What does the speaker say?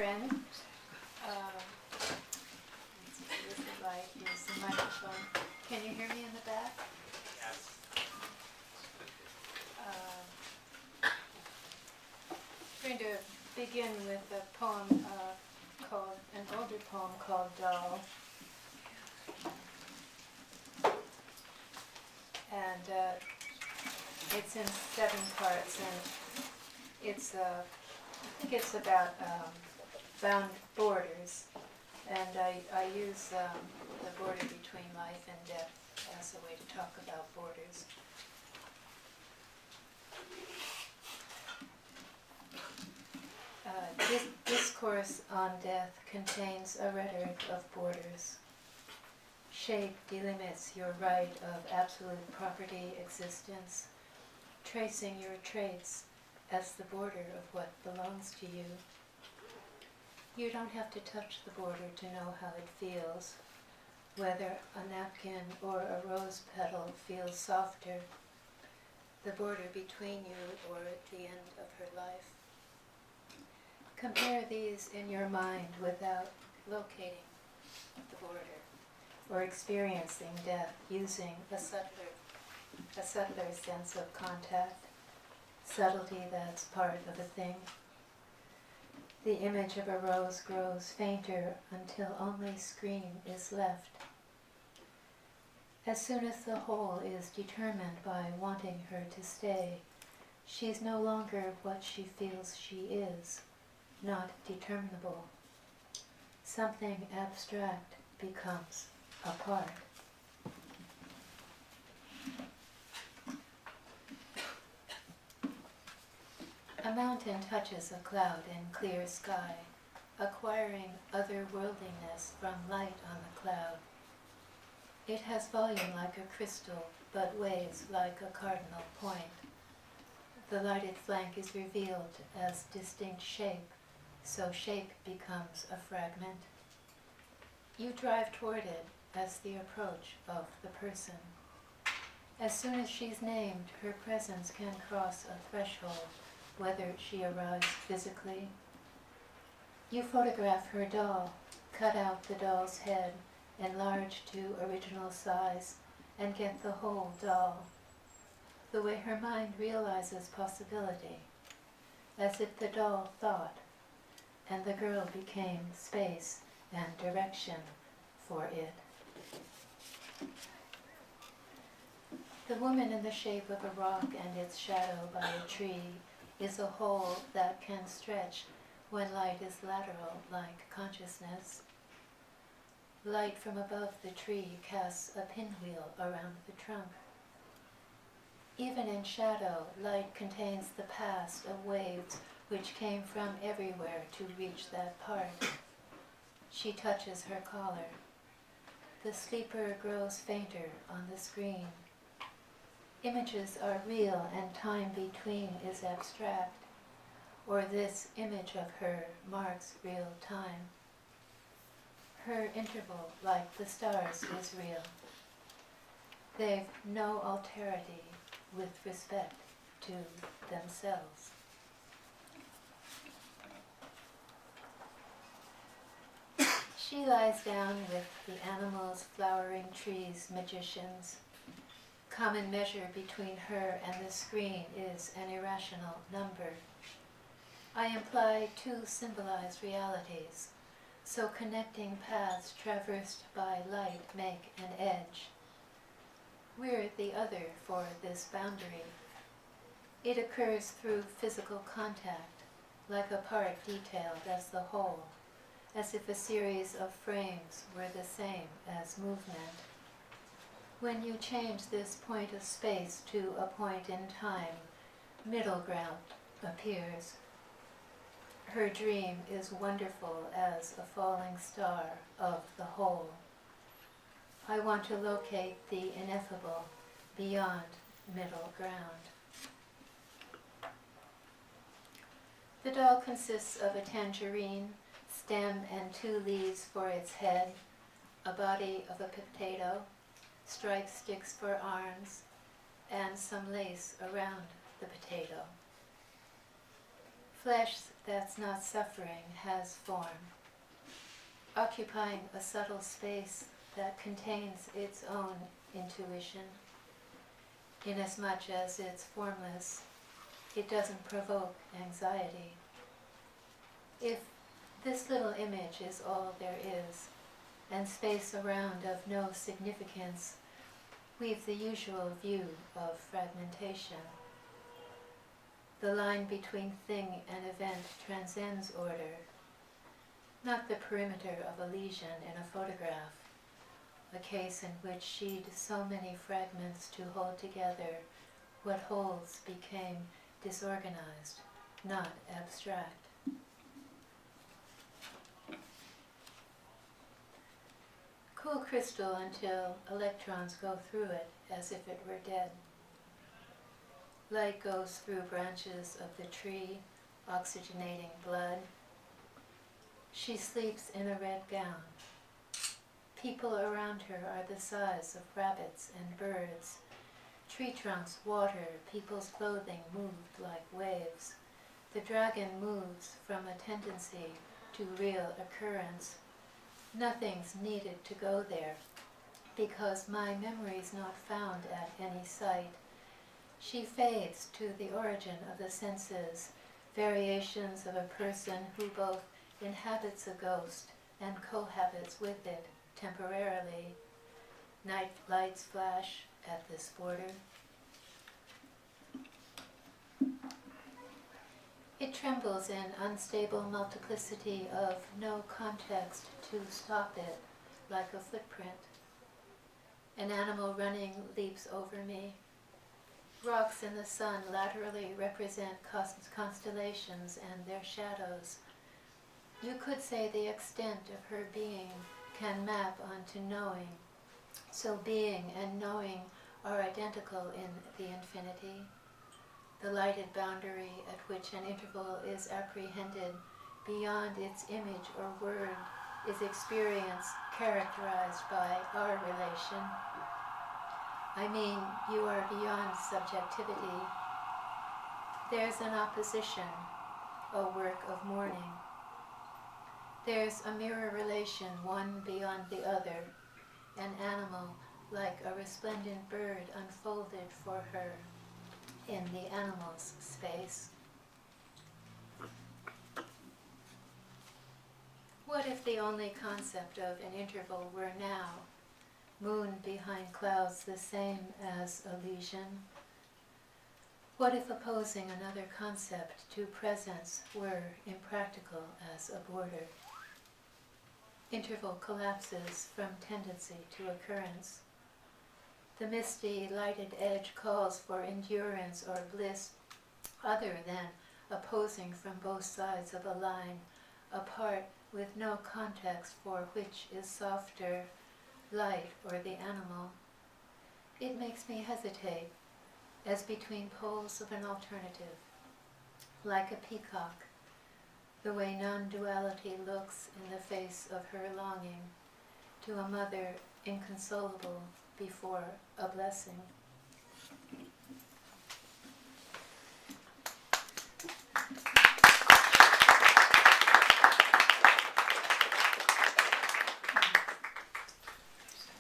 friend. This is like, here's the microphone. Can you hear me in the back? Yes. I'm going to begin with a poem called, an older poem called Doll. And it's in 7 parts, and it's I think it's about bound borders, and I use the border between life and death as a way to talk about borders. This discourse on death contains a rhetoric of borders. Shape delimits your right of absolute property existence, tracing your traits as the border of what belongs to you. You don't have to touch the border to know how it feels, whether a napkin or a rose petal feels softer, the border between you or at the end of her life. Compare these in your mind without locating the border or experiencing death using a subtler sense of contact, subtlety that's part of a thing. The image of a rose grows fainter until only screen is left. As soon as the whole is determined by wanting her to stay, she's no longer what she feels she is, not determinable. Something abstract becomes a part. A mountain touches a cloud in clear sky, acquiring otherworldliness from light on the cloud. It has volume like a crystal, but weighs like a cardinal point. The lighted flank is revealed as distinct shape, so shape becomes a fragment. You drive toward it as the approach of the person. As soon as she's named, her presence can cross a threshold, whether she arrives physically. You photograph her doll, cut out the doll's head, enlarge to original size, and get the whole doll. The way her mind realizes possibility, as if the doll thought, and the girl became space and direction for it. The woman in the shape of a rock and its shadow by a tree is a whole that can stretch when light is lateral like consciousness. Light from above the tree casts a pinwheel around the trunk. Even in shadow, light contains the past of waves which came from everywhere to reach that part. She touches her collar. The sleeper grows fainter on the screen. Images are real and time between is abstract, or this image of her marks real time. Her interval, like the stars, is real. They've no alterity with respect to themselves. She lies down with the animals, flowering trees, magicians. Common measure between her and the screen is an irrational number. I imply 2 symbolized realities, so connecting paths traversed by light make an edge. We're the other for this boundary. It occurs through physical contact, like a part detailed as the whole, as if a series of frames were the same as movement. When you change this point of space to a point in time, middle ground appears. Her dream is wonderful as a falling star of the whole. I want to locate the ineffable beyond middle ground. The doll consists of a tangerine, stem and 2 leaves for its head, a body of a potato, stripe sticks for arms, and some lace around the potato. Flesh that's not suffering has form, occupying a subtle space that contains its own intuition. Inasmuch as it's formless, it doesn't provoke anxiety. If this little image is all there is, and space around of no significance, we've the usual view of fragmentation. The line between thing and event transcends order, not the perimeter of a lesion in a photograph, a case in which she'd so many fragments to hold together, what holds became disorganized, not abstract. Cool crystal until electrons go through it as if it were dead. Light goes through branches of the tree, oxygenating blood. She sleeps in a red gown. People around her are the size of rabbits and birds. Tree trunks, water, people's clothing moved like waves. The dragon moves from a tendency to real occurrence. Nothing's needed to go there, because my memory's not found at any site. She fades to the origin of the senses, variations of a person who both inhabits a ghost and cohabits with it temporarily. Night lights flash at this border. It trembles in unstable multiplicity of no context to stop it, like a footprint. An animal running leaps over me. Rocks in the sun laterally represent constellations and their shadows. You could say the extent of her being can map onto knowing, so being and knowing are identical in the infinity. The lighted boundary at which an interval is apprehended beyond its image or word is experience characterized by our relation. I mean, you are beyond subjectivity. There's an opposition, a work of mourning. There's a mirror relation, one beyond the other, an animal like a resplendent bird unfolded for her in the animal's space. What if the only concept of an interval were now, moon behind clouds the same as a lesion? What if opposing another concept to presence were impractical as a border? Interval collapses from tendency to occurrence. The misty, lighted edge calls for endurance or bliss other than opposing from both sides of a line, apart with no context for which is softer, light or the animal. It makes me hesitate, as between poles of an alternative, like a peacock, the way non-duality looks in the face of her longing, to a mother inconsolable before a blessing.